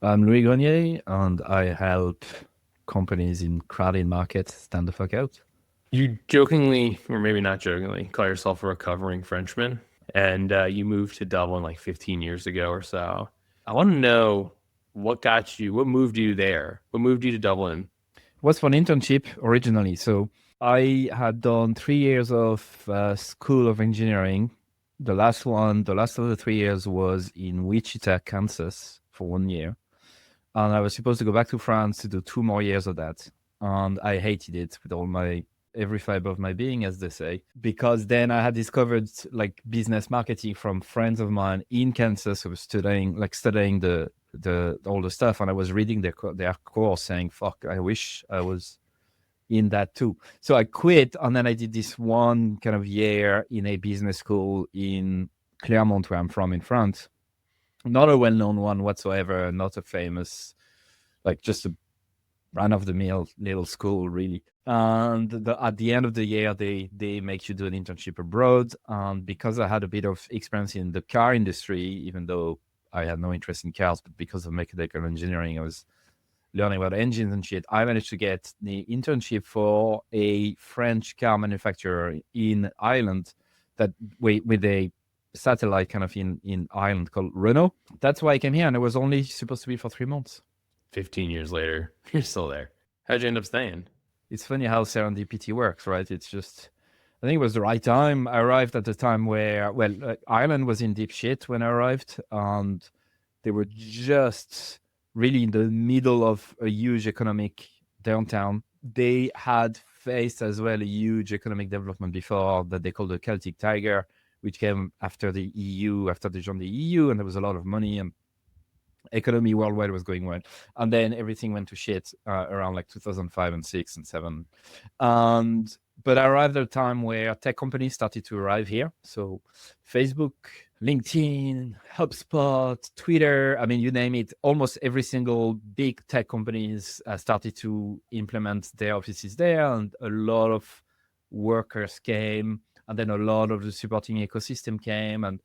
I'm Louis Grenier, and I help companies in crowded markets stand the fuck out. You jokingly, or maybe not jokingly, call yourself a recovering Frenchman, and you moved to Dublin like 15 years ago or so. I want to know what moved you there? What moved you to Dublin? It was for an internship originally. So I had done 3 years of school of engineering. The last of the 3 years was in Wichita, Kansas for 1 year. And I was supposed to go back to France to do 2 more years of that. And I hated it with every fiber of my being, as they say, because then I had discovered like business marketing from friends of mine in Kansas who was studying the all the stuff, and I was reading their course, saying, "Fuck, I wish I was in that too." So I quit, and then I did this one kind of year in a business school in Clermont, where I'm from in France. Not a well-known one whatsoever, not a famous, like just a run-of-the-mill little school, really. And at the end of the year, they make you do an internship abroad. And because I had a bit of experience in the car industry, even though I had no interest in cars, but because of mechanical engineering, I was learning about engines and shit. I managed to get the internship for a French car manufacturer in Ireland that with a satellite kind of in Ireland called Renault. That's why I came here, and it was only supposed to be for 3 months. 15 years later, you're still there. How'd you end up staying? It's funny how serendipity works, right? It's just, I think it was the right time. I arrived at the time where, well, Ireland was in deep shit when I arrived, and they were just really in the middle of a huge economic downtown. They had faced as well a huge economic development before that they called the Celtic Tiger, which came after the EU, after they joined the EU, and there was a lot of money and economy worldwide was going well. And then everything went to shit around like 2005 and 6 and 7. And but I arrived at a time where tech companies started to arrive here. So Facebook, LinkedIn, HubSpot, Twitter, I mean, you name it, almost every single big tech companies started to implement their offices there, and a lot of workers came, and then a lot of the supporting ecosystem came, and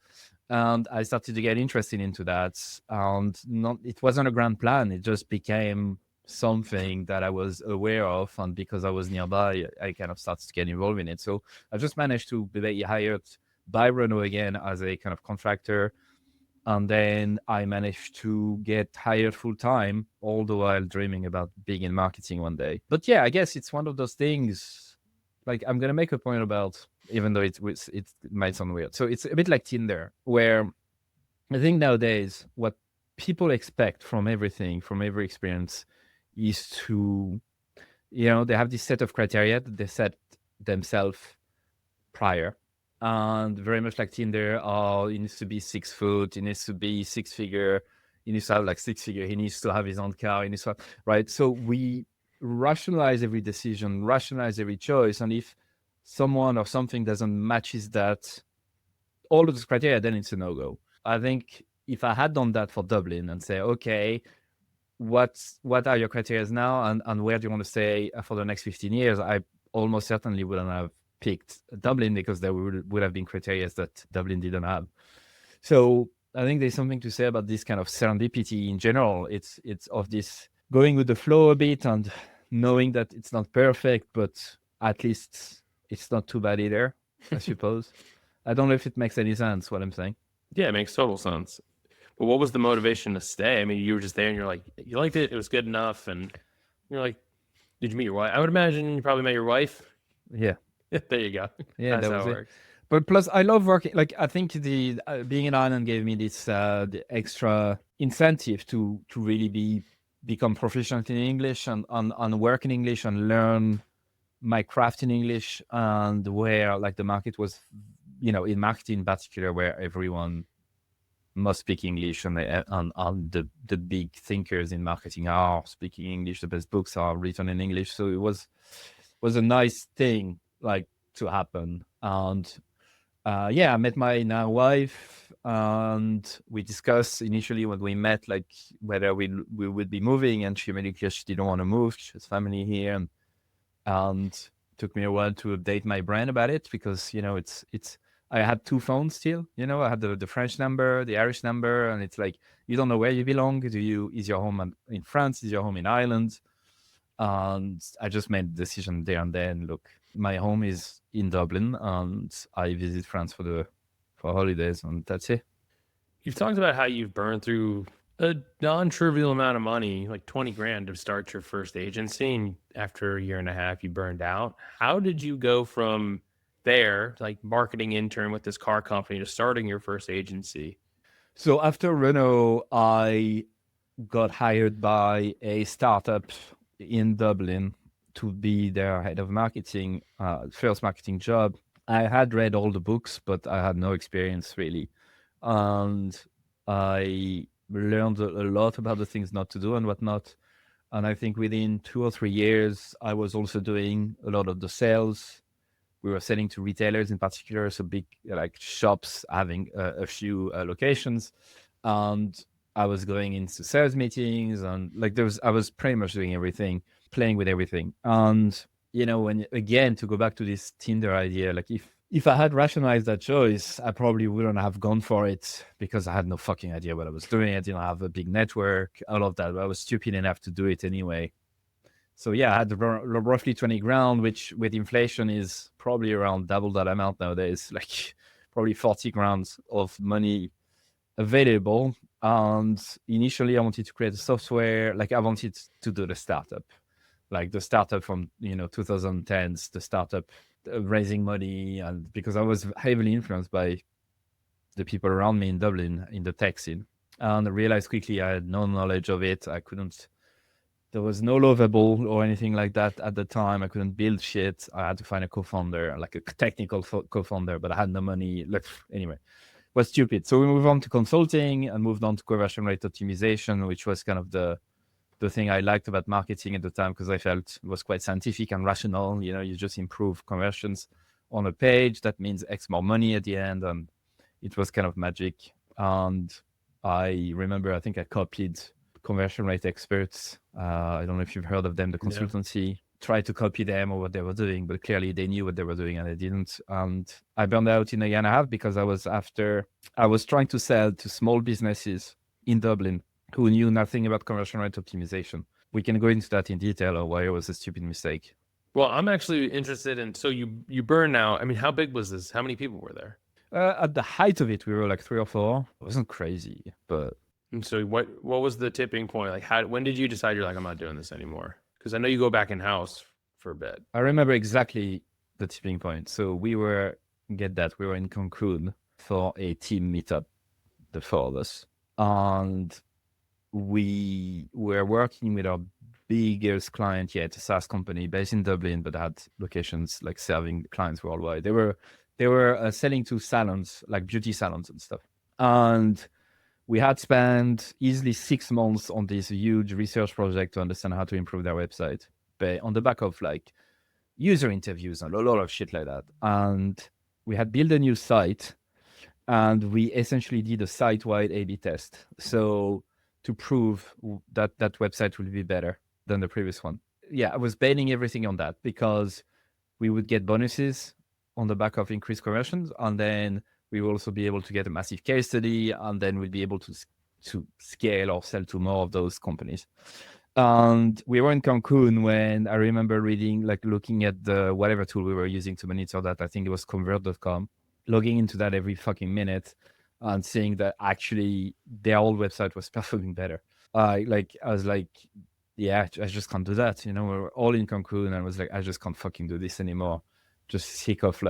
I started to get interested into that. And it wasn't a grand plan. It just became something that I was aware of, and because I was nearby, I kind of started to get involved in it. So I just managed to be hired by Renault again as a kind of contractor, and then I managed to get hired full time, all the while dreaming about being in marketing one day. But yeah, I guess it's one of those things. Like, I'm gonna make a point about, even though it might sound weird. So it's a bit like Tinder, where I think nowadays what people expect from everything, from every experience, is to, they have this set of criteria that they set themselves prior. And very much like Tinder, it needs to be 6 foot, it needs to be 6 figure, he needs to have like 6 figure, he needs to have his own car, he needs to have, right? So we rationalize every decision, rationalize every choice. And if someone or something doesn't matches that, all of those criteria, then it's a no-go. I think if I had done that for Dublin and say, okay, what are your criteria now, and where do you want to stay for the next 15 years, I almost certainly wouldn't have picked Dublin, because there would have been criteria that Dublin didn't have. So I think there's something to say about this kind of serendipity in general. It's of this going with the flow a bit and knowing that it's not perfect, but at least it's not too bad either, I suppose. I don't know if it makes any sense what I'm saying. Yeah, it makes total sense. But what was the motivation to stay? I mean, you were just there and you're like, you liked it, it was good enough. And you're like, did you meet your wife? I would imagine you probably met your wife. Yeah. There you go. Yeah, That's that how was it it. works. But plus, I love working. Like, I think the being in Ireland gave me this the extra incentive to really become proficient in English, and work in English and learn my craft in English, and where like the market was, in marketing in particular, where everyone must speak English, and the big thinkers in marketing are speaking English. The best books are written in English, so it was a nice thing like to happen. And yeah, I met my now wife, and we discussed initially when we met, like whether we would be moving, and she made it clear she didn't want to move. She has family here, and took me a while to update my brain about it, because it's I had two phones still. I had the French number, the Irish number, and it's like you don't know where you belong. Is your home in France? Is your home in Ireland? And I just made the decision there and then. Look, my home is in Dublin, and I visit France for holidays, and that's it. You've talked about how you've burned through a non-trivial amount of money, like 20 grand to start your first agency. And after a year and a half, you burned out. How did you go from there, like marketing intern with this car company, to starting your first agency? So after Renault, I got hired by a startup in Dublin to be their head of marketing, first marketing job. I had read all the books, but I had no experience really. And I learned a lot about the things not to do and whatnot. And I think within 2 or 3 years, I was also doing a lot of the sales. We were selling to retailers in particular, so big like shops having a few locations. And I was going into sales meetings and I was pretty much doing everything, playing with everything. And, when again, to go back to this Tinder idea, like if I had rationalized that choice, I probably wouldn't have gone for it because I had no fucking idea what I was doing. I didn't have a big network, all of that. But I was stupid enough to do it anyway. So yeah, I had roughly 20 grand, which with inflation is probably around double that amount nowadays, like probably 40 grand of money available. And initially I wanted to create a software, like I wanted to do the startup, like the startup from 2010s, the startup raising money, and because I was heavily influenced by the people around me in Dublin in the tech scene, and I realized quickly I had no knowledge of it. There was no Lovable or anything like that at the time. I couldn't build shit. I had to find a co-founder, like a technical co-founder, but I had no money. Anyway, it was stupid. So we moved on to consulting and moved on to conversion rate optimization, which was kind of the thing I liked about marketing at the time, because I felt it was quite scientific and rational. You just improve conversions on a page. That means X more money at the end. And it was kind of magic. And I remember, I think I copied conversion rate experts. I don't know if you've heard of them, the consultancy. Yeah. Tried to copy them or what they were doing, but clearly they knew what they were doing and I didn't. And I burned out in a year and a half because I was trying to sell to small businesses in Dublin who knew nothing about conversion rate optimization. We can go into that in detail or why it was a stupid mistake. Well, I'm actually interested in, so you burn out. I mean, how big was this? How many people were there? At the height of it, we were like 3 or 4. It wasn't crazy, but... And so what was the tipping point? Like when did you decide you're like, I'm not doing this anymore? Because I know you go back in house for a bit. I remember exactly the tipping point. So we were in Cancun for a team meetup, the 4 of us. And we were working with our biggest client yet, a SaaS company based in Dublin, but had locations like serving clients worldwide. They were selling to salons, like beauty salons and stuff. And we had spent easily 6 months on this huge research project to understand how to improve their website, but on the back of like user interviews and a lot of shit like that. And we had built a new site, and we essentially did a site-wide A/B test. So to prove that website will be better than the previous one. Yeah, I was betting everything on that because we would get bonuses on the back of increased conversions, and then we will also be able to get a massive case study, and then we'll be able to scale or sell to more of those companies. And we were in Cancun when I remember looking at the whatever tool we were using to monitor that. I think it was convert.com, logging into that every fucking minute and seeing that actually their old website was performing better. I was like, yeah, I just can't do that. We were all in Cancun, and I was like, I just can't fucking do this anymore. Just sick of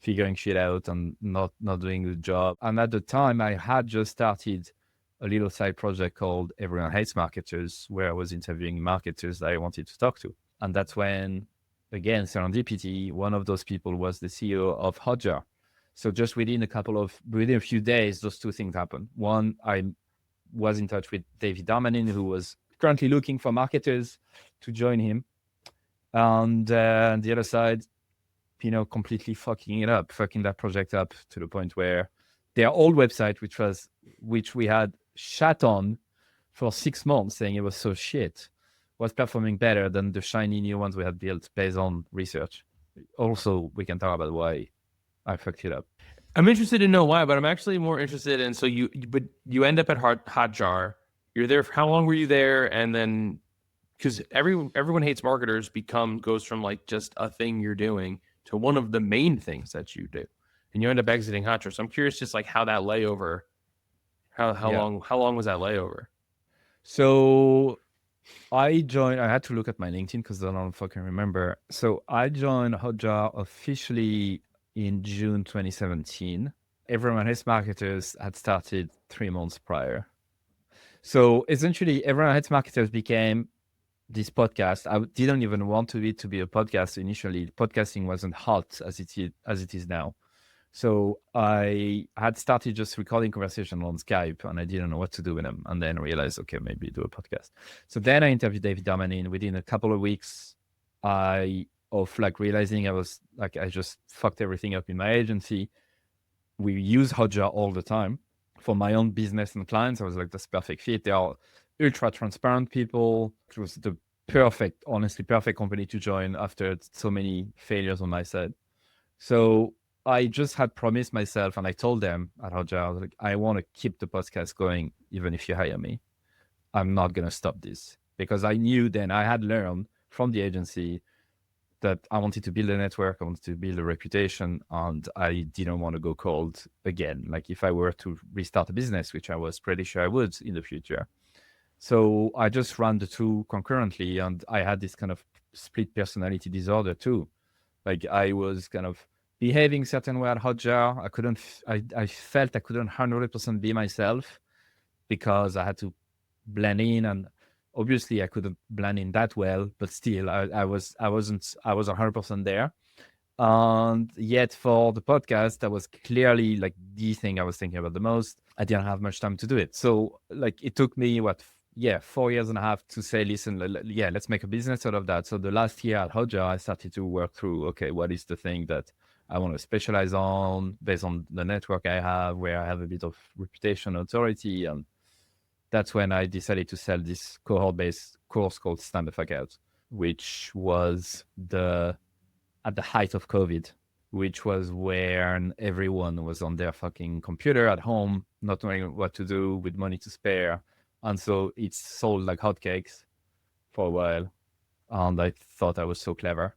figuring shit out and not doing the job. And at the time, I had just started a little side project called Everyone Hates Marketers, where I was interviewing marketers that I wanted to talk to. And that's when, again, serendipity, one of those people was the CEO of Hotjar. So just within a few days, those 2 things happened. One, I was in touch with David Darmanin, who was currently looking for marketers to join him. And the other side, completely fucking that project up to the point where their old website, which we had shat on for 6 months, saying it was so shit, was performing better than the shiny new ones we had built based on research. Also, we can talk about why I fucked it up. I'm interested to know why, but I'm actually more interested in, so but you end up at Hotjar. You're there for, how long were you there? And then, because everyone hates marketers goes from like just a thing you're doing to one of the main things that you do, and you end up exiting Hotjar. So I'm curious, just like how that layover, Yeah. how long was that layover? So I had to look at my LinkedIn because I don't fucking remember. So I joined Hotjar officially in June 2017. Everyone Hates Marketers had started 3 months prior. So essentially, Everyone Hates Marketers became this podcast. I didn't even want it to be a podcast initially. Podcasting wasn't hot as it is now. So I had started just recording conversation on Skype, and I didn't know what to do with them. And then realized, okay, maybe do a podcast. So then I interviewed David Darmanin. Within a couple of weeks, of like realizing I just fucked everything up in my agency. We use Hotjar all the time for my own business and clients. I was like, that's perfect fit. They are ultra transparent people. It was the honestly perfect company to join after so many failures on my side. So I just had promised myself, and I told them at Hotjar, I was like, I want to keep the podcast going, even if you hire me. I'm not going to stop this, because I knew then I had learned from the agency that I wanted to build a network, I wanted to build a reputation, and I didn't want to go cold again. Like if I were to restart a business, which I was pretty sure I would in the future. So I just ran the two concurrently, and I had this kind of split personality disorder too. Like I was kind of behaving certain way at Hotjar. I felt I couldn't 100% be myself because I had to blend in, and obviously I couldn't blend in that well, but still I was 100% there. And yet for the podcast, that was clearly like the thing I was thinking about the most. I didn't have much time to do it. So like it took me 4 years and a half to say, listen, let's make a business out of that. So the last year at Hotjar, I started to work through, okay, what is the thing that I want to specialize on based on the network I have, where I have a bit of reputation, authority. And that's when I decided to sell this cohort-based course called Stand the Fuck Out, which was at the height of COVID, which was when everyone was on their fucking computer at home, not knowing what to do with money to spare. And so it sold like hotcakes for a while. And I thought I was so clever.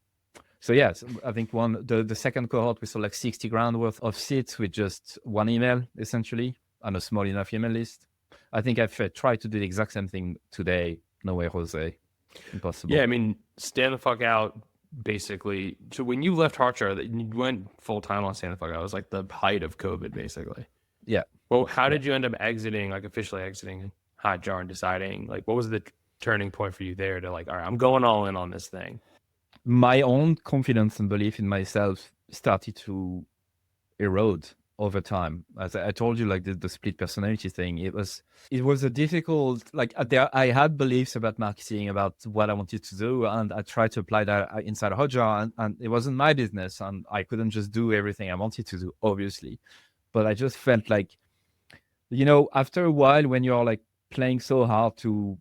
So yes, I think the second cohort, we sold like 60 grand worth of seats with just one email, essentially, and a small enough email list. I think I've tried to do the exact same thing today. No way, Jose. Impossible. Yeah, I mean, stand the fuck out. Basically, so when you left Hotjar, you went full time on stand the fuck out. It was like the height of COVID, basically. Yeah. Well, how did you end up exiting, like officially exiting Hotjar and deciding, like, what was the turning point for you there to like, all right, I'm going all in on this thing? My own confidence and belief in myself started to erode over time. As I told you, like the split personality thing, it was a difficult, like I had beliefs about marketing, about what I wanted to do, and I tried to apply that inside Hotjar, and it wasn't my business, and I couldn't just do everything I wanted to do, obviously. But I just felt like, after a while, when you're like playing so hard to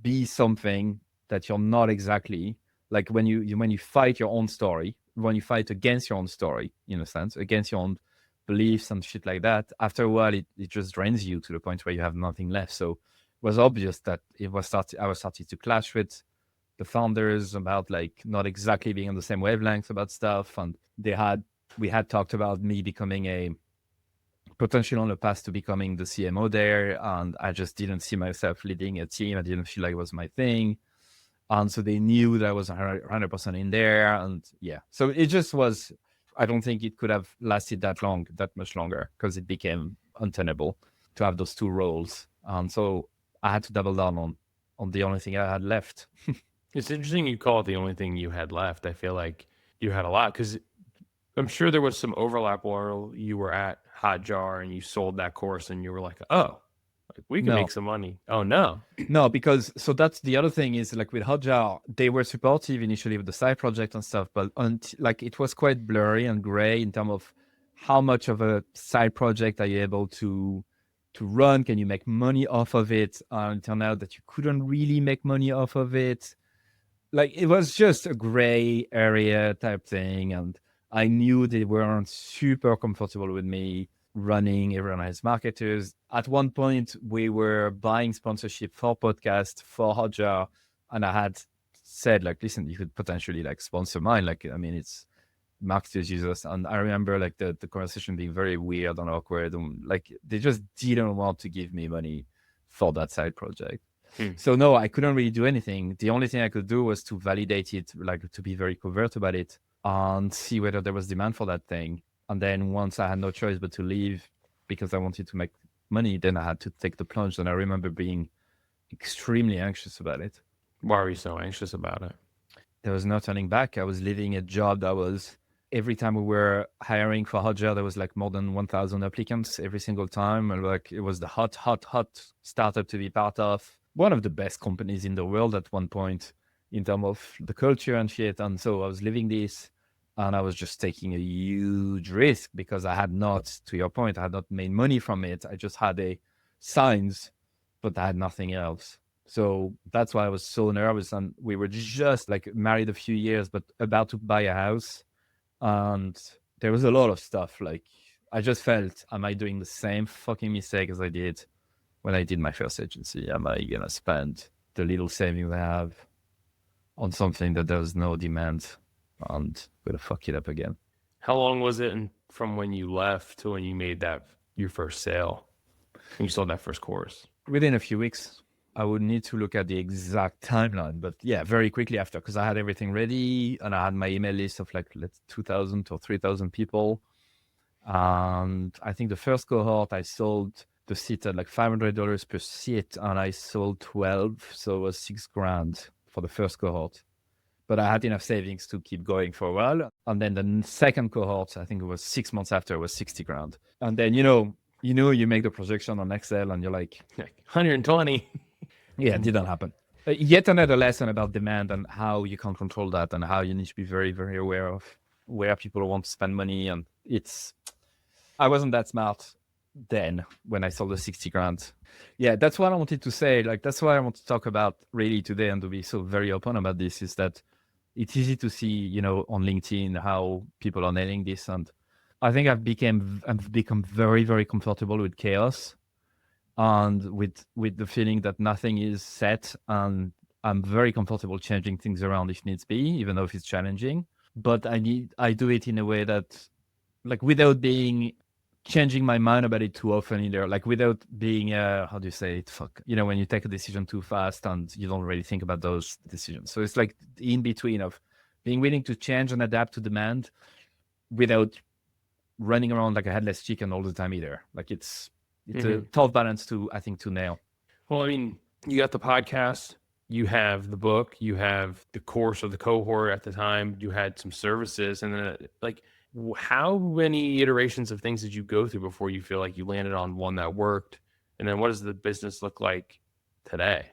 be something that you're not exactly, like when you fight your own story, when you fight against your own story, in a sense, against your own beliefs and shit like that, after a while it just drains you to the point where you have nothing left. So it was obvious that I was starting to clash with the founders about like not exactly being on the same wavelength about stuff. And we had talked about me becoming a potential on the path to becoming the CMO there, and I just didn't see myself leading a team. I didn't feel like it was my thing. And so they knew that I was 100% in there. And yeah, so it just was, I don't think it could have lasted that much longer, because it became untenable to have those two roles. And so I had to double down on the only thing I had left. It's interesting you call it the only thing you had left. I feel like you had a lot, because I'm sure there was some overlap while you were at Hotjar and you sold that course and you were like, oh, like we can No. make some money. Oh, no. No, because so that's the other thing is, like with Hotjar, they were supportive initially with the side project and stuff, but like it was quite blurry and gray in terms of how much of a side project are you able to run? Can you make money off of it? And it turned out that you couldn't really make money off of it. Like it was just a gray area type thing, and I knew they weren't super comfortable with me running Everyone Has Marketers. At one point, we were buying sponsorship for podcast for Hotjar, and I had said, like, listen, you could potentially like sponsor mine. Like, I mean, it's marketers use us. And I remember like the conversation being very weird and awkward. And like they just didn't want to give me money for that side project. So no, I couldn't really do anything. The only thing I could do was to validate it, like to be very covert about it and see whether there was demand for that thing. And then once I had no choice but to leave because I wanted to make money, then I had to take the plunge. And I remember being extremely anxious about it. Why are you so anxious about it? There was no turning back. I was living a job that was, every time we were hiring for Hotjar, there was like more than 1,000 applicants every single time. And like it was the hot startup to be part of. One of the best companies in the world at one point in terms of the culture and shit. And so I was living this and I was just taking a huge risk because I had not, to your point, I had not made money from it. I just had a signs, but I had nothing else. So that's why I was so nervous. And we were just like married a few years, but about to buy a house. And there was a lot of stuff. Like I just felt, am I doing the same fucking mistake as I did when I did my first agency? Am I going to spend the little savings I have on something that there's no demand and going to fuck it up again? How long was it from when you left to when you made that your first sale? When you sold that first course? Within a few weeks. I would need to look at the exact timeline, but yeah, very quickly after, because I had everything ready and I had my email list of like 2,000 or 3,000 people. And I think the first cohort, I sold the seat at like $500 per seat, and I sold 12, so it was $6,000 for the first cohort. But I had enough savings to keep going for a while. And then the second cohort, I think it was 6 months after, was $60,000. And then you make the projection on Excel, and you're like 120. Yeah, it didn't happen. Yet another lesson about demand and how you can control that and how you need to be very, very aware of where people want to spend money. And I wasn't that smart then when I sold the $60,000. Yeah, that's what I wanted to say. Like, that's why I want to talk about really today and to be so very open about this, is that it's easy to see, on LinkedIn how people are nailing this. And I think I've become very, very comfortable with chaos and with the feeling that nothing is set, and I'm very comfortable changing things around if needs be, even though if it's challenging. But I do it in a way that, like, without being changing my mind about it too often either, like without being how do you say it, when you take a decision too fast and you don't really think about those decisions. So it's like in between of being willing to change and adapt to demand without running around like a headless chicken all the time either. Like it's a tough balance to nail. Well, I mean, you got the podcast, you have the book, you have the course or the cohort at the time, you had some services, and then like, how many iterations of things did you go through before you feel like you landed on one that worked? And then what does the business look like today?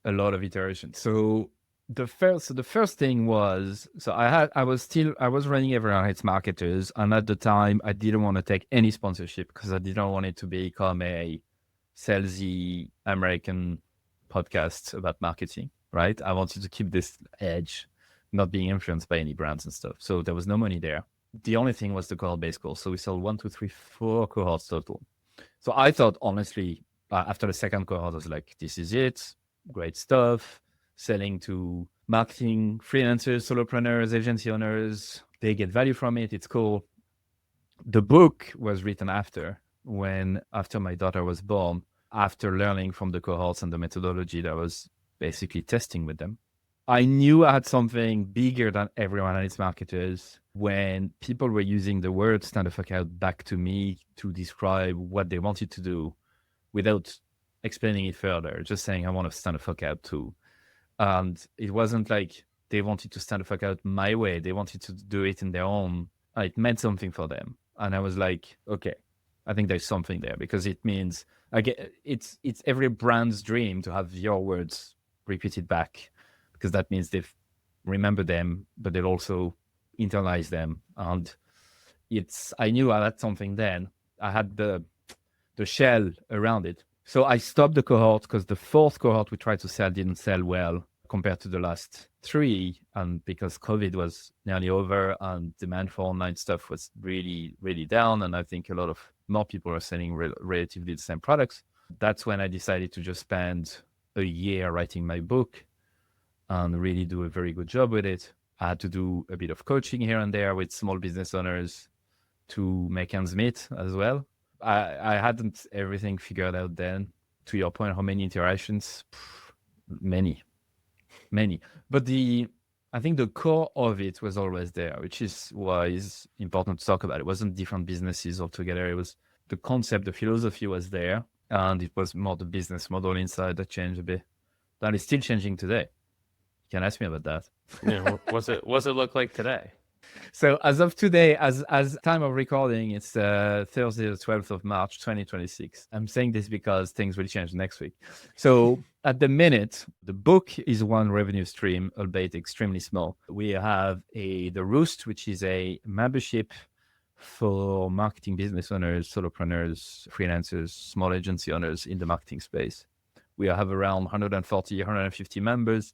A lot of iterations. So the first thing was, I was running Everyone Hates Marketers, and at the time I didn't want to take any sponsorship because I didn't want it to become a salesy American podcast about marketing, right? I wanted to keep this edge, not being influenced by any brands and stuff. So there was no money there. The only thing was the cohort-based course. So we sold 1, 2, 3, 4 cohorts total. So I thought, honestly, after the second cohort, I was like, this is it. Great stuff. Selling to marketing, freelancers, solopreneurs, agency owners. They get value from it. It's cool. The book was written after my daughter was born, after learning from the cohorts and the methodology that I was basically testing with them. I knew I had something bigger than Everyone Hates Marketers when people were using the word stand the fuck out back to me to describe what they wanted to do without explaining it further, just saying, I want to stand the fuck out too. And it wasn't like they wanted to stand the fuck out my way. They wanted to do it in their own. It meant something for them. And I was like, okay, I think there's something there, because it means it's every brand's dream to have your words repeated back, because that means they've remembered them, but they'll also internalize them. And I knew I had something then. I had the shell around it. So I stopped the cohort because the fourth cohort we tried to sell didn't sell well. compared to the last 3. And because COVID was nearly over and demand for online stuff was really, really down. And I think a lot of more people are selling relatively the same products. That's when I decided to just spend a year writing my book and really do a very good job with it. I had to do a bit of coaching here and there with small business owners to make ends meet as well. I hadn't everything figured out then. To your point, how many iterations? Many. But I think the core of it was always there, which is why it's important to talk about. It wasn't different businesses altogether. It was the concept, the philosophy was there, and it was more the business model inside that changed a bit. That is still changing today. You can ask me about that. Yeah, what's it look like today? So as of today, as time of recording, it's Thursday, the 12th of March, 2026. I'm saying this because things will change next week. So at the minute, the book is one revenue stream, albeit extremely small. We have the Roost, which is a membership for marketing business owners, solopreneurs, freelancers, small agency owners in the marketing space. We have around 140, 150 members.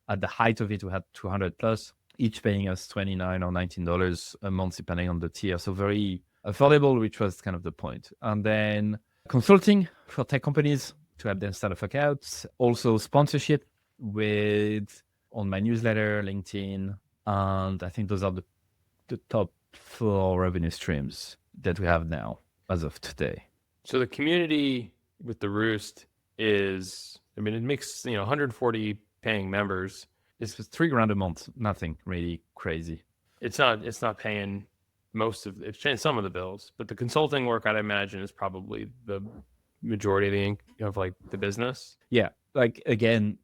At the height of it, we had 200 plus, each paying us $29 or $19 a month, depending on the tier. So very affordable, which was kind of the point. And then consulting for tech companies to help them start a fuck out. Also sponsorship on my newsletter, LinkedIn. And I think those are the top 4 revenue streams that we have now as of today. So the community with the Roost is, it makes, 140 paying members. It's just $3,000 a month. Nothing really crazy. It's not paying it's paying some of the bills, but the consulting work, I'd imagine, is probably the majority of the business. Yeah. Again,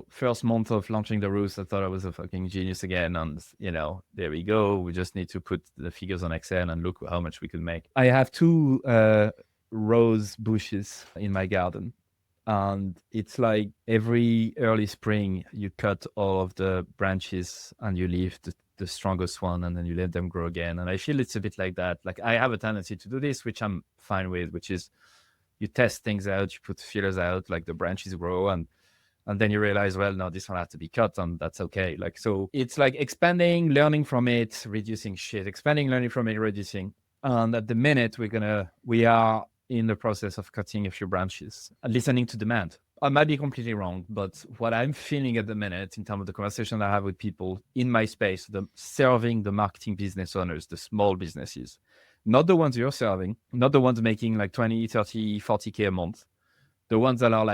first month of launching the Roost, I thought I was a fucking genius again. And, there we go. We just need to put the figures on Excel and look how much we could make. I have 2 rose bushes in my garden. And it's like every early spring, you cut all of the branches and you leave the strongest one and then you let them grow again. And I feel it's a bit like that. I have a tendency to do this, which I'm fine with, which is you test things out, you put feelers out, the branches grow and then you realize, well, no, this one has to be cut and that's okay. So it's expanding, learning from it, reducing shit, expanding, learning from it, reducing. And at the minute we are in the process of cutting a few branches and listening to demand. I might be completely wrong, but what I'm feeling at the minute in terms of the conversation I have with people in my space, serving the marketing business owners, the small businesses, not the ones you're serving, not the ones making 20, 30, 40K a month, the ones that are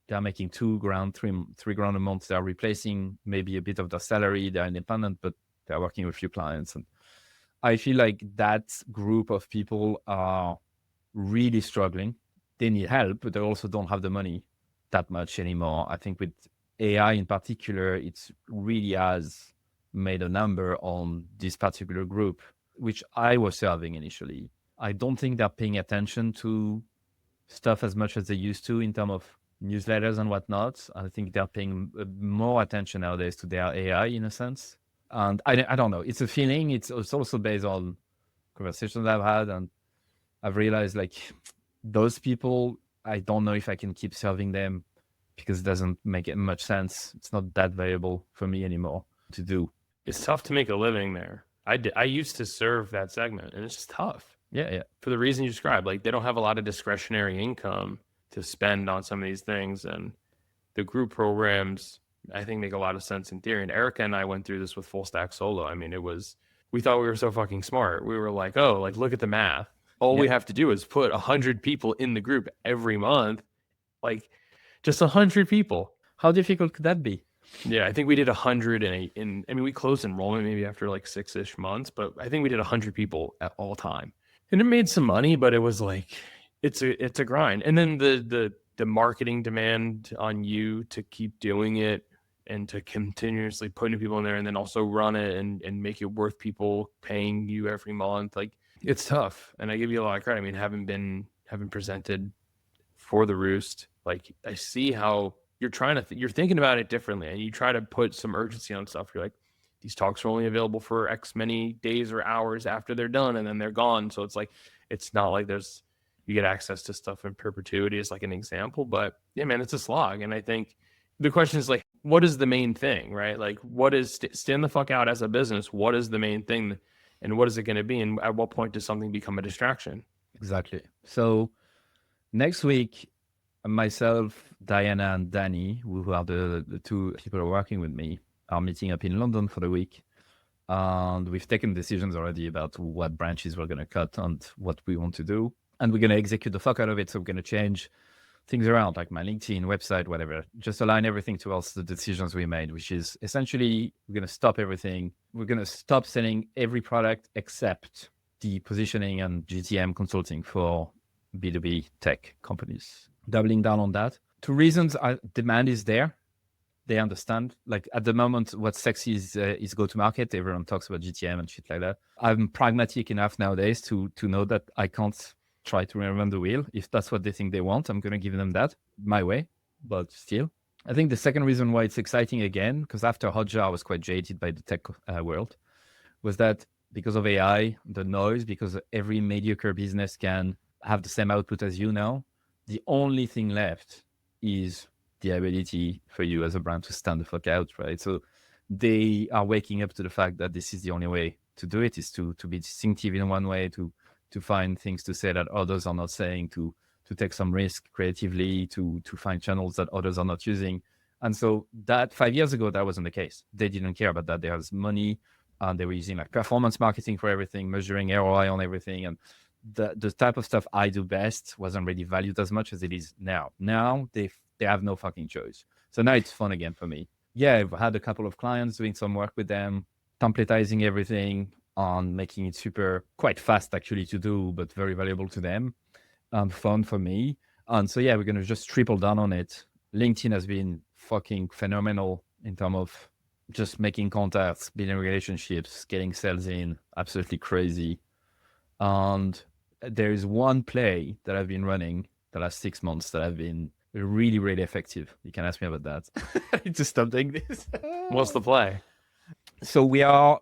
they're making $2,000, $3,000 a month. They're replacing maybe a bit of their salary. They're independent, but they're working with a few clients. And I feel like that group of people are really struggling. They need help, but they also don't have the money that much anymore. I think with AI in particular, it's really has made a number on this particular group, which I was serving initially. I don't think they're paying attention to stuff as much as they used to in terms of newsletters and whatnot. I think they're paying more attention nowadays to their AI in a sense. And I don't know. It's a feeling. It's also based on conversations I've had, and I've realized those people, I don't know if I can keep serving them because it doesn't make much sense. It's not that valuable for me anymore to do. It's tough to make a living there. I used to serve that segment and it's just tough. Yeah. For the reason you described, they don't have a lot of discretionary income to spend on some of these things. And the group programs, I think, make a lot of sense in theory. And Erica and I went through this with Full Stack Solo. We thought we were so fucking smart. We were look at the math. All we have to do is put 100 people in the group every month, just 100 people. How difficult could that be? Yeah, I think we did 100 we closed enrollment maybe after 6-ish months, but I think we did 100 people at all time. And it made some money, but it was it's a grind. And then the marketing demand on you to keep doing it and to continuously putting people in there and then also run it and make it worth people paying you every month. It's tough. And I give you a lot of credit. Having presented for the Roost, I see how you're thinking about it differently and you try to put some urgency on stuff. You're these talks are only available for X many days or hours after they're done and then they're gone. So it's not you get access to stuff in perpetuity as an example, but yeah, man, it's a slog. And I think the question is what is the main thing, right? Like, what is stand the fuck out as a business? What is the main thing, and what is it going to be? And at what point does something become a distraction? Exactly. So next week, myself, Diana, and Danny, who are the two people who are working with me, are meeting up in London for the week. And we've taken decisions already about what branches we're going to cut and what we want to do. And we're going to execute the fuck out of it. So we're going to change things around, like my LinkedIn, website, whatever. Just align everything towards the decisions we made, which is essentially we're going to stop everything. We're going to stop selling every product except the positioning and GTM consulting for B2B tech companies. Doubling down on that. Two reasons: demand is there. They understand. Like at the moment, what's sexy is go to market. Everyone talks about GTM and shit like that. I'm pragmatic enough nowadays to know that I can't try to reinvent the wheel. If that's what they think they want, I'm going to give them that my way. But still, I think the second reason why it's exciting again, because after Hotjar, I was quite jaded by the tech world, was that because of AI, the noise, because every mediocre business can have the same output as you now, the only thing left is the ability for you as a brand to stand the fuck out, right? So they are waking up to the fact that this is the only way to do it, is to be distinctive in one way, to find things to say that others are not saying, to take some risk creatively, to find channels that others are not using. And so that 5 years ago, that wasn't the case. They didn't care about that. There was money, and they were using like performance marketing for everything, measuring ROI on everything. And the type of stuff I do best wasn't really valued as much as it is now. Now they have no fucking choice. So now it's fun again for me. Yeah, I've had a couple of clients doing some work with them, templatizing everything on making it super, quite fast actually to do, but very valuable to them and fun for me. And so, yeah, we're going to just triple down on it. LinkedIn has been fucking phenomenal in terms of just making contacts, building relationships, getting sales in, absolutely crazy. And there is one play that I've been running the last 6 months that have been really, really effective. You can ask me about that. I need to stop doing this. What's the play? So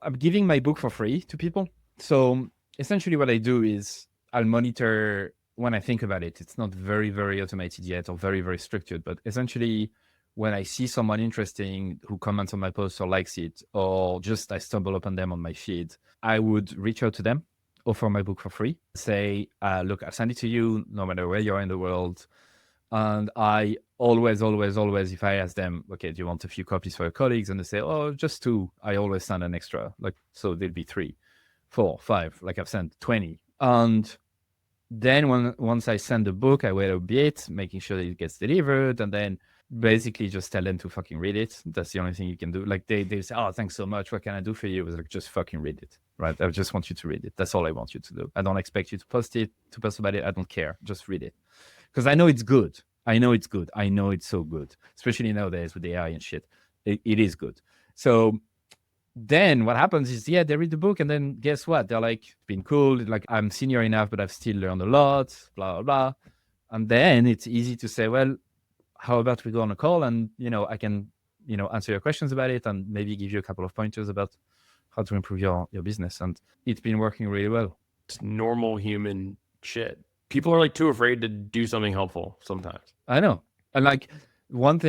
I'm giving my book for free to people. So essentially what I do is I'll monitor when I think about it. It's not very, very automated yet or very, very structured, but essentially when I see someone interesting who comments on my post or likes it, or just I stumble upon them on my feed, I would reach out to them, offer my book for free, say, look, I'll send it to you no matter where you are in the world. And I always, if I ask them, okay, do you want a few copies for your colleagues? And they say, oh, just 2. I always send an extra. Like, so there'll be 3, 4, 5. Like I've sent 20. And then once I send the book, I wait a bit, making sure that it gets delivered. And then basically just tell them to fucking read it. That's the only thing you can do. Like they say, oh, thanks so much. What can I do for you? It was like, just fucking read it, right? I just want you to read it. That's all I want you to do. I don't expect you to post about it. I don't care. Just read it. Because I know it's good. I know it's good. I know it's so good, especially nowadays with AI and shit. It is good. So then what happens is, yeah, they read the book, and then guess what? They're like, it's been cool. Like, I'm senior enough, but I've still learned a lot, blah, blah, blah. And then it's easy to say, well, how about we go on a call and, I can, answer your questions about it and maybe give you a couple of pointers about how to improve your business. And it's been working really well. It's normal human shit. People are like too afraid to do something helpful sometimes. I know. And like one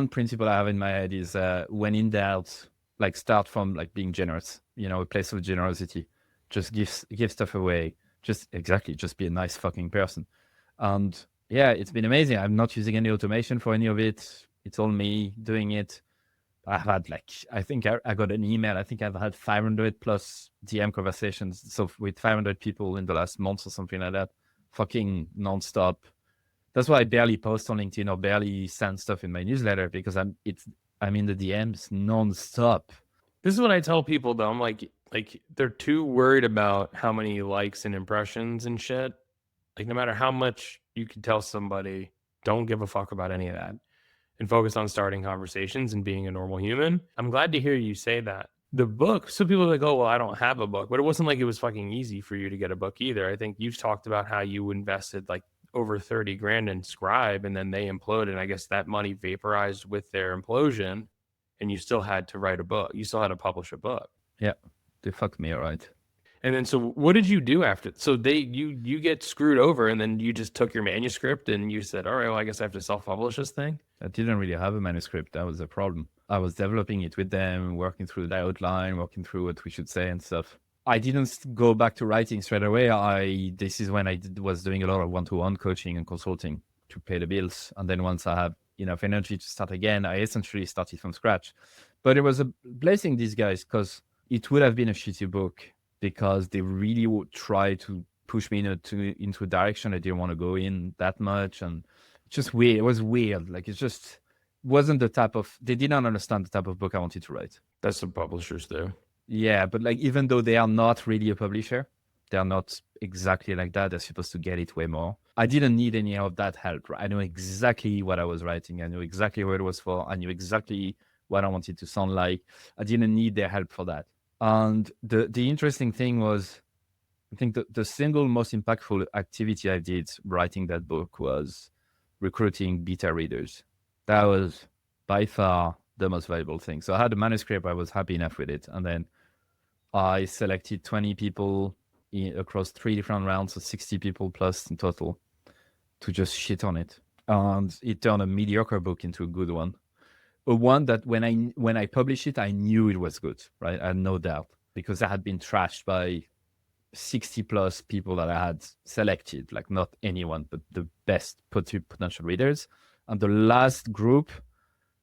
principle I have in my head is when in doubt, like start from like being generous, a place of generosity. Just give stuff away. Just be a nice fucking person. And yeah, it's been amazing. I'm not using any automation for any of it. It's all me doing it. I've had I think I got an email. I think I've had 500 plus DM conversations. So with 500 people in the last month or something like that, fucking nonstop. That's why I barely post on LinkedIn or barely send stuff in my newsletter, because I'm in the DMs nonstop. This is what I tell people though. I'm like they're too worried about how many likes and impressions and shit. Like no matter how much you can tell somebody, don't give a fuck about any of that and focus on starting conversations and being a normal human. I'm glad to hear you say that. The book, so people are like, oh, well, I don't have a book, but it wasn't like it was fucking easy for you to get a book either. I think you've talked about how you invested like over 30 grand in Scribe, and then they imploded. And I guess that money vaporized with their implosion, and you still had to write a book. You still had to publish a book. Yeah, they fucked me, all right. And then, so what did you do after? So you get screwed over, and then you just took your manuscript and you said, all right, well, I guess I have to self-publish this thing. I didn't really have a manuscript. That was the problem. I was developing it with them, working through the outline, working through what we should say and stuff. I didn't go back to writing straight away. This is when I was doing a lot of one-to-one coaching and consulting to pay the bills. And then once I had enough energy to start again, I essentially started from scratch. But it was a blessing, these guys, because it would have been a shitty book because they really would try to push me into a direction I didn't want to go in that much. And it's just weird. It was weird. Like, it just wasn't the type of, they didn't understand the type of book I wanted to write. That's what publishers do. Yeah, but like, even though they are not really a publisher, they're not exactly like that. They're supposed to get it way more. I didn't need any of that help. I knew exactly what I was writing. I knew exactly what it was for. I knew exactly what I wanted to sound like. I didn't need their help for that. And the interesting thing was, I think the single most impactful activity I did writing that book was recruiting beta readers. That was by far the most valuable thing. So I had a manuscript. I was happy enough with it. And then I selected 20 people across 3 different rounds, so 60 people plus in total, to just shit on it. And it turned a mediocre book into a good one. A one that when I published it, I knew it was good, right? I had no doubt, because I had been trashed by 60 plus people that I had selected, like not anyone, but the best potential readers. And the last group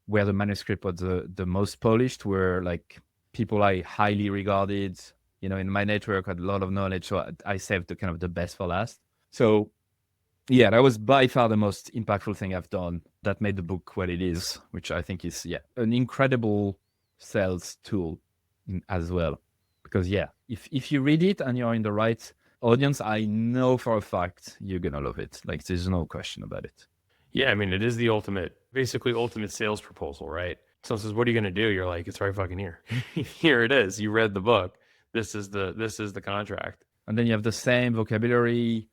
where the manuscript was the most polished were like people I highly regarded, in my network, had a lot of knowledge. So I saved the kind of the best for last. So yeah, that was by far the most impactful thing I've done that made the book what it is, which I think is, an incredible sales tool as well. Because if you read it and you're in the right audience, I know for a fact you're going to love it. Like, there's no question about it. Yeah, I mean, it is the basically ultimate sales proposal, right? Someone says, what are you going to do? You're like, it's right fucking here. Here it is. You read the book. This is the contract. And then you have the same vocabulary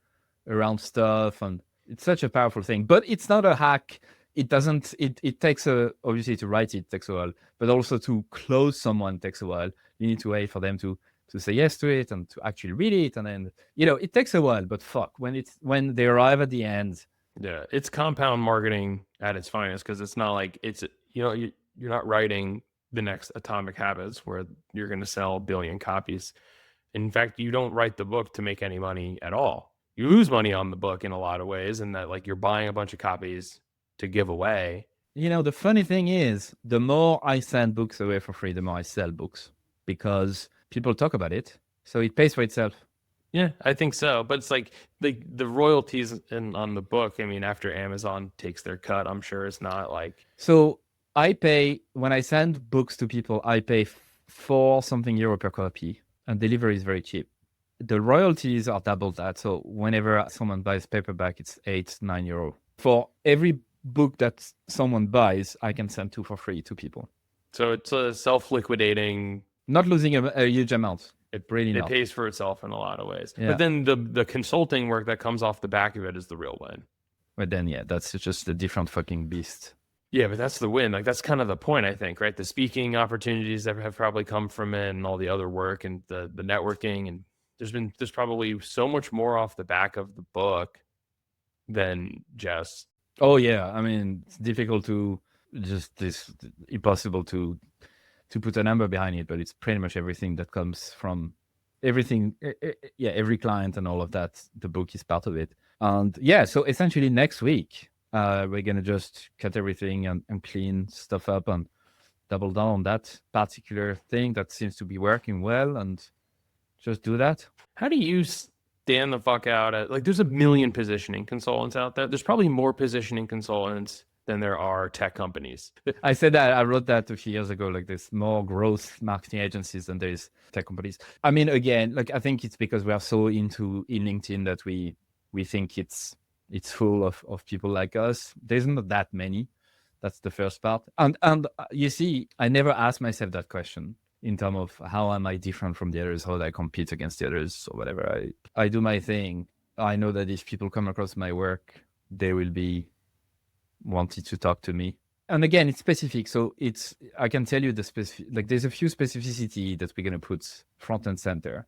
around stuff, and it's such a powerful thing. But it's not a hack. It doesn't, it takes obviously to write it takes a while, but also to close someone takes a while. You need to wait for them to say yes to it and to actually read it. And then, it takes a while, but fuck, when they arrive at the end. Yeah, it's compound marketing at its finest, because it's not like you're not writing the next Atomic Habits where you're going to sell 1 billion copies. In fact, you don't write the book to make any money at all. You lose money on the book in a lot of ways, and that, like, you're buying a bunch of copies to give away. The funny thing is, the more I send books away for free, the more I sell books, because people talk about it. So it pays for itself. Yeah, I think so. But it's like the royalties on the book, I mean, after Amazon takes their cut, I'm sure it's not like... So I pay, when I send books to people, I pay €4 something per copy, and delivery is very cheap. The royalties are double that. So whenever someone buys paperback, it's €8-9. For every book that someone buys, I can send 2 for free to people. So it's a self-liquidating... Not losing a huge amount. It pays for itself in a lot of ways. Yeah. But then the consulting work that comes off the back of it is the real win. But then, that's just a different fucking beast. Yeah, but that's the win. Like, that's kind of the point, I think, right? The speaking opportunities that have probably come from it, and all the other work, and the networking, and there's probably so much more off the back of the book than just... Oh yeah, I mean, it's difficult to impossible to put a number behind it, but it's pretty much everything that comes from everything. Every client and all of that. The book is part of it. And so essentially next week, we're going to just cut everything and clean stuff up and double down on that particular thing that seems to be working well, and just do that. How do you stand the fuck out at, like, there's 1 million positioning consultants out there. There's probably more positioning consultants than there are tech companies. I said that, I wrote that a few years ago, like, there's more growth marketing agencies than there is tech companies. I mean, again, like, I think it's because we are so into in LinkedIn that we think it's full of people like us. There's not that many. That's the first part. And you see, I never asked myself that question in terms of how am I different from the others, how do I compete against the others or whatever. I do my thing. I know that if people come across my work, they will be wanted to talk to me. And again, it's specific. So I can tell you the specific, like, there's a few specificity that we're going to put front and center.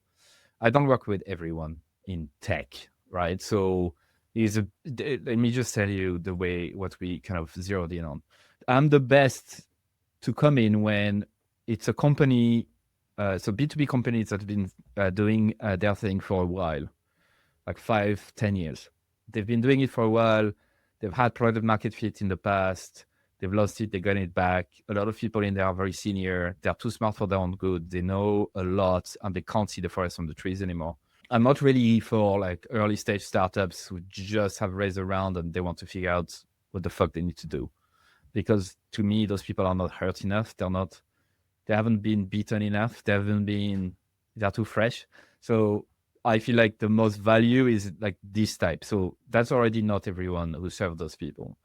I don't work with everyone in tech, right? So let me just tell you what we kind of zeroed in on. I'm the best to come in when it's a company, so B2B companies that have been doing their thing for a while, like 5-10 years. They've been doing it for a while. They've had product market fit in the past. They've lost it. They got it back. A lot of people in there are very senior. They're too smart for their own good. They know a lot and they can't see the forest from the trees anymore. I'm not really for like early stage startups who just have raised a round and they want to figure out what the fuck they need to do. Because to me, those people are not hurt enough. They haven't been beaten enough. They're too fresh. So I feel like the most value is like this type. So that's already not everyone who serve those people.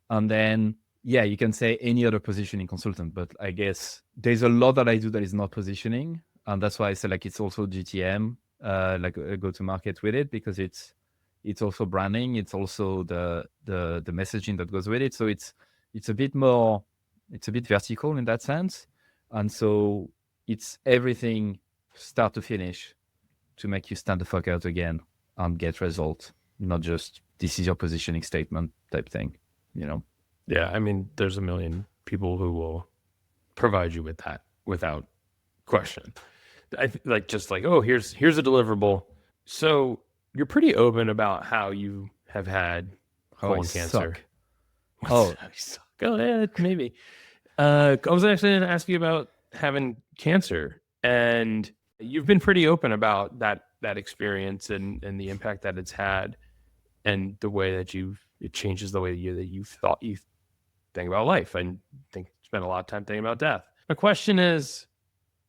And then, yeah, you can say any other positioning consultant, but I guess there's a lot that I do that is not positioning. And that's why I say like it's also GTM, like a go-to-market with it, because it's also branding. It's also the messaging that goes with it. So it's a bit vertical in that sense. And so it's everything start to finish to make you stand the fuck out again and get results, not just this is your positioning statement type thing, you know? Yeah, I mean, there's a million people who will provide you with that without question. Just like, oh, here's a deliverable. So you're pretty open about how you have had colon cancer. Suck. Oh, go ahead, maybe. I was actually going to ask you about having cancer, and you've been pretty open about that experience and the impact that it's had, and the way that it changes the way that you thought you think about life, and spend a lot of time thinking about death. My question is,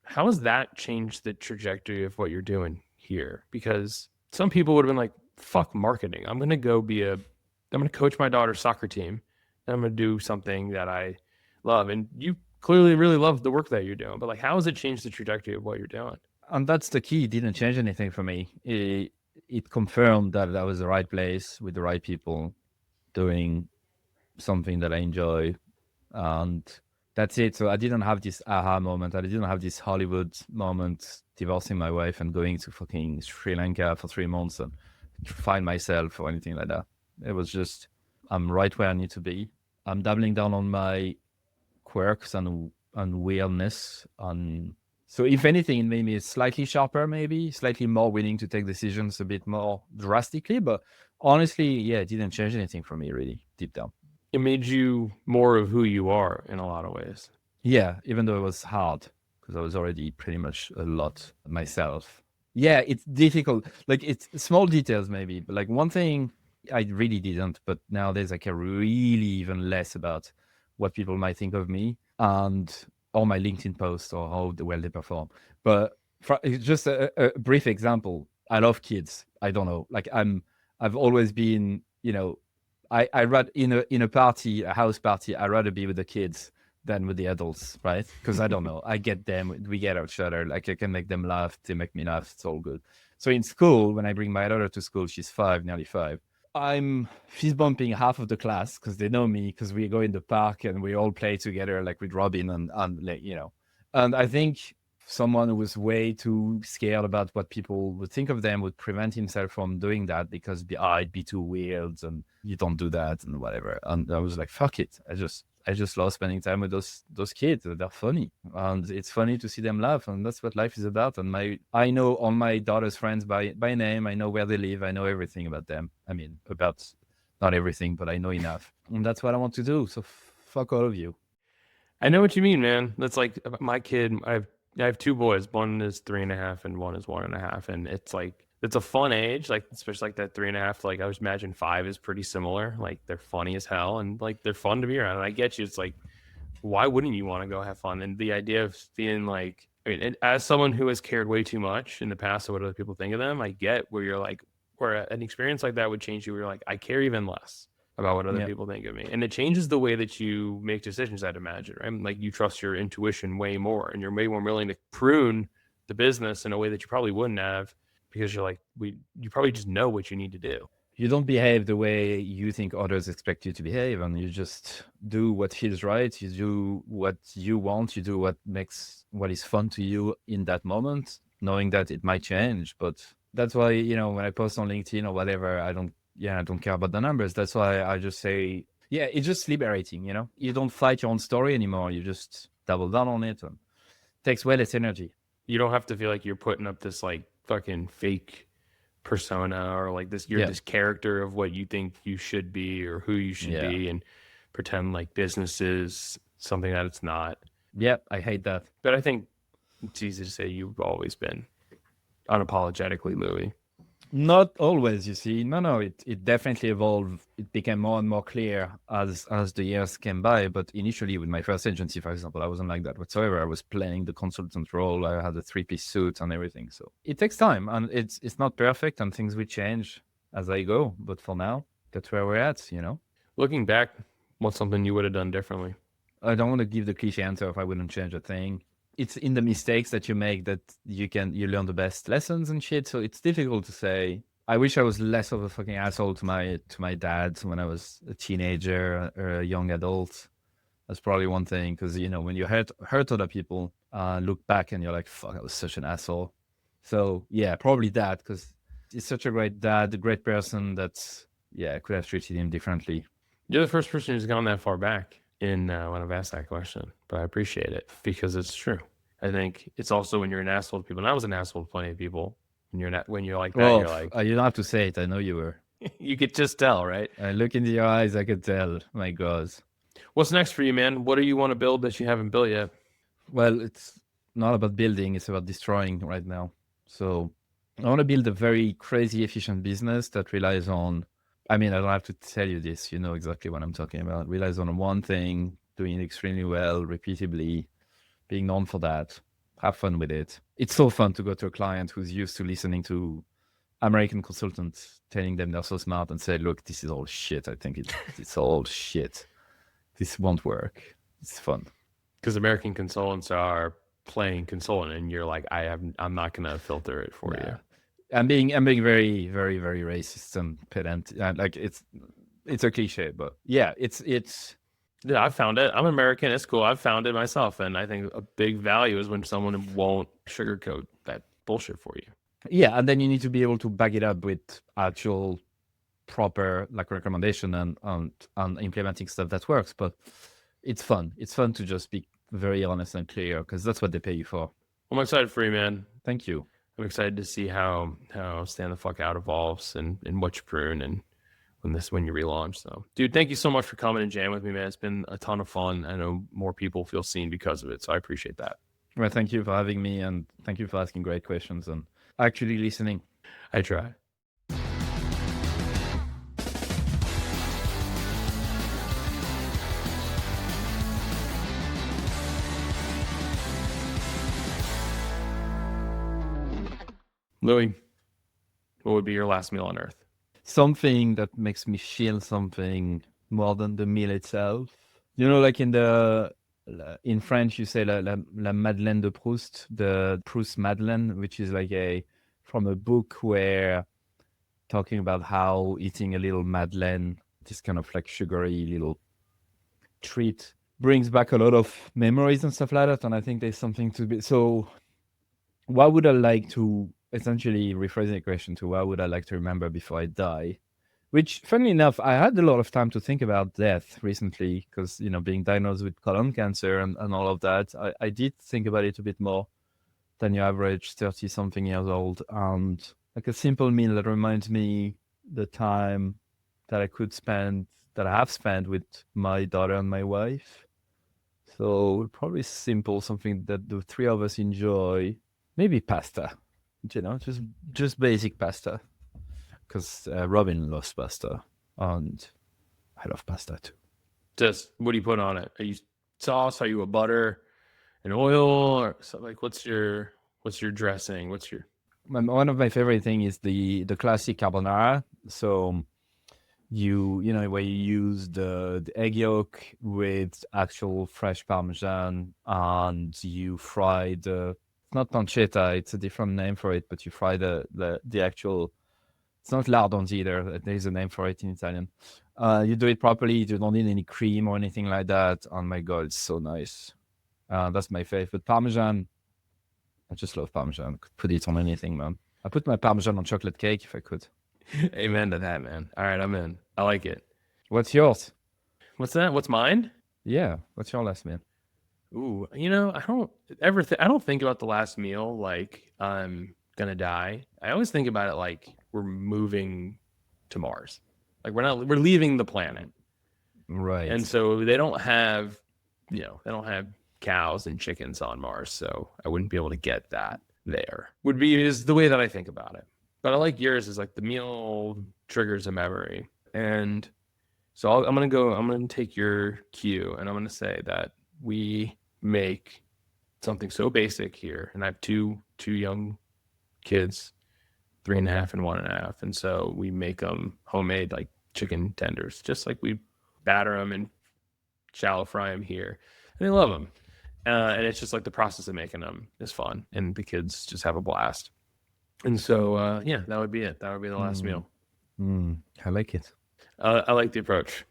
how has that changed the trajectory of what you're doing here? Because some people would have been like, fuck marketing. I'm going to coach my daughter's soccer team, and I'm going to do something that I love. And you clearly really love the work that you're doing, but like, how has it changed the trajectory of what you're doing? And that's the key. It didn't change anything for me. It confirmed that I was the right place with the right people doing something that I enjoy. And that's it. So I didn't have this aha moment. I didn't have this Hollywood moment, divorcing my wife and going to fucking Sri Lanka for 3 months and find myself or anything like that. It was just, I'm right where I need to be. I'm doubling down on my quirks and weirdness. So if anything, it made me slightly sharper, maybe slightly more willing to take decisions a bit more drastically. But honestly, yeah, it didn't change anything for me really deep down. It made you more of who you are in a lot of ways. Yeah, even though it was hard because I was already pretty much a lot myself. Yeah, it's difficult. Like it's small details maybe, but like one thing I really didn't, but nowadays I care really even less about what people might think of me and or my LinkedIn post or how well they perform. But just a brief example, I love kids. I don't know, like I've always been, I rather in a party, a house party, I'd rather be with the kids than with the adults, right? Because I don't know, I get them, we get each other, like I can make them laugh, they make me laugh, it's all good. So in school, when I bring my daughter to school, she's 5, nearly 5, I'm fist bumping half of the class because they know me, because we go in the park and we all play together, like with Robin and like, and I think someone who was way too scared about what people would think of them would prevent himself from doing that because it'd be too weird and you don't do that and whatever. And I was like, fuck it. I just love spending time with those kids. They're funny, and it's funny to see them laugh, and that's what life is about. And I know all my daughter's friends by name. I know where they live. I know everything about them. I mean, about not everything, but I know enough, and that's what I want to do. So fuck all of you. I know what you mean, man. That's like my kid. I have 2 boys. One is 3.5 and one is 1.5. And it's like, it's a fun age, like especially like that 3.5. Like I would imagine 5 is pretty similar. Like they're funny as hell and like they're fun to be around. And I get you. It's like, why wouldn't you want to go have fun? And the idea of being like, I mean, as someone who has cared way too much in the past of what other people think of them, I get where you're like, where an experience like that would change you. Where you're like, I care even less about what other people think of me. And it changes the way that you make decisions, I'd imagine, right? Like you trust your intuition way more and you're way more willing to prune the business in a way that you probably wouldn't have, because you're like, you probably just know what you need to do. You don't behave the way you think others expect you to behave, and you just do what feels right. You do what you want. You do what is fun to you in that moment. knowing that it might change. But that's why, when I post on LinkedIn or whatever, I don't care about the numbers. That's why I just say, yeah, it's just liberating, You don't fight your own story anymore. You just double down on it. And it takes way less energy. You don't have to feel like you're putting up this like fucking fake persona or like you're this character of what you think you should be or who you should be, and pretend like business is something that it's not. Yeah, I hate that. But I think it's easy to say you've always been unapologetically Louis. Not always, you see. No, it definitely evolved. It became more and more clear as the years came by. But initially, with my first agency, for example, I wasn't like that whatsoever. I was playing the consultant role. I had a 3-piece suit and everything. So it takes time, and it's not perfect, and things will change as I go. But for now, that's where we're at, Looking back, what's something you would have done differently? I don't want to give the cliche answer if I wouldn't change a thing. It's in the mistakes that you make that you learn the best lessons and shit. So it's difficult to say. I wish I was less of a fucking asshole to my dad when I was a teenager or a young adult. That's probably one thing, because when you hurt other people, look back and you're like, fuck, I was such an asshole. So yeah, probably that, because he's such a great dad, a great person that I could have treated him differently. You're the first person who's gone that far back in when I've asked that question, but I appreciate it because it's true. I think it's also when you're an asshole to people, and I was an asshole to plenty of people. When you're like that, you're like, you don't have to say it. I know you were. You could just tell, right? I look into your eyes, I could tell. My God. What's next for you, man? What do you want to build that you haven't built yet? Well, it's not about building; it's about destroying right now. So I want to build a very crazy, efficient business that relies on. I mean, I don't have to tell you this. You know exactly what I'm talking about. Relies on one thing, doing it extremely well, repeatedly, being known for that. Have fun with it. It's so fun to go to a client who's used to listening to American consultants telling them they're so smart and say, look, this is all shit. I think it's all shit. This won't work. It's fun. Because American consultants are playing consultant, and you're like, I'm not gonna filter it for you. I'm being very, very, very racist and pedant. Like it's a cliche, but yeah, it's. Yeah, I found it. I'm American. It's cool. I've found it myself, and I think a big value is when someone won't sugarcoat that bullshit for you. Yeah, and then you need to be able to back it up with actual proper recommendation and implementing stuff that works. But it's fun. It's fun to just be very honest and clear, because that's what they pay you for. I'm excited for you, man. Thank you. I'm excited to see how Stand the Fuck Out evolves and what you prune and when you relaunch. So, dude, thank you so much for coming and jamming with me, man. It's been a ton of fun. I know more people feel seen because of it, so I appreciate that. Well, thank you for having me, and thank you for asking great questions and actually listening. I try. Louis, what would be your last meal on earth? Something that makes me feel something more than the meal itself. Like in French, you say la Madeleine de Proust, the Proust Madeleine, which is like from a book where talking about how eating a little Madeleine, this kind of like sugary little treat, brings back a lot of memories and stuff like that. And I think there's something to be. So what would I like to, essentially rephrasing the question to what would I like to remember before I die? Which, funnily enough, I had a lot of time to think about death recently because, being diagnosed with colon cancer and all of that, I did think about it a bit more than your average 30-something years old. And like a simple meal that reminds me the time that I have spent with my daughter and my wife. So probably simple, something that the three of us enjoy. Maybe pasta, just basic pasta. Because Robin loves pasta, and I love pasta too. Just what do you put on it? Are you sauce? Are you a butter, an oil, or so, like what's your dressing? One of my favorite thing is the classic carbonara. So where you use the egg yolk with actual fresh Parmesan, and you fry it's not pancetta, it's a different name for it, but you fry the actual. It's not lardons either. There's a name for it in Italian. You do it properly. You don't need any cream or anything like that. Oh my God, it's so nice. That's my favorite. Parmesan I just love Parmesan. Could put it on anything, man. I put my Parmesan on chocolate cake if I could. Amen to that, man. All right, I'm in. I like it. What's yours? What's that? What's mine? Yeah. What's your last meal? Ooh, you know, I don't ever I don't think about the last meal like I'm gonna die. I always think about it like we're moving to Mars. Like we're leaving the planet. Right. And so they don't have, they don't have cows and chickens on Mars, so I wouldn't be able to get that there. Is the way that I think about it. But I like yours is like the meal triggers a memory. And so I'm going to take your cue and I'm going to say that we make something so basic here. And I have two young kids, 3.5 and 1.5. And so we make them homemade like chicken tenders, just like we batter them and shallow fry them here. And they love them. And it's just like the process of making them is fun. And the kids just have a blast. And so, yeah, that would be it. That would be the last meal. I like it. I like the approach.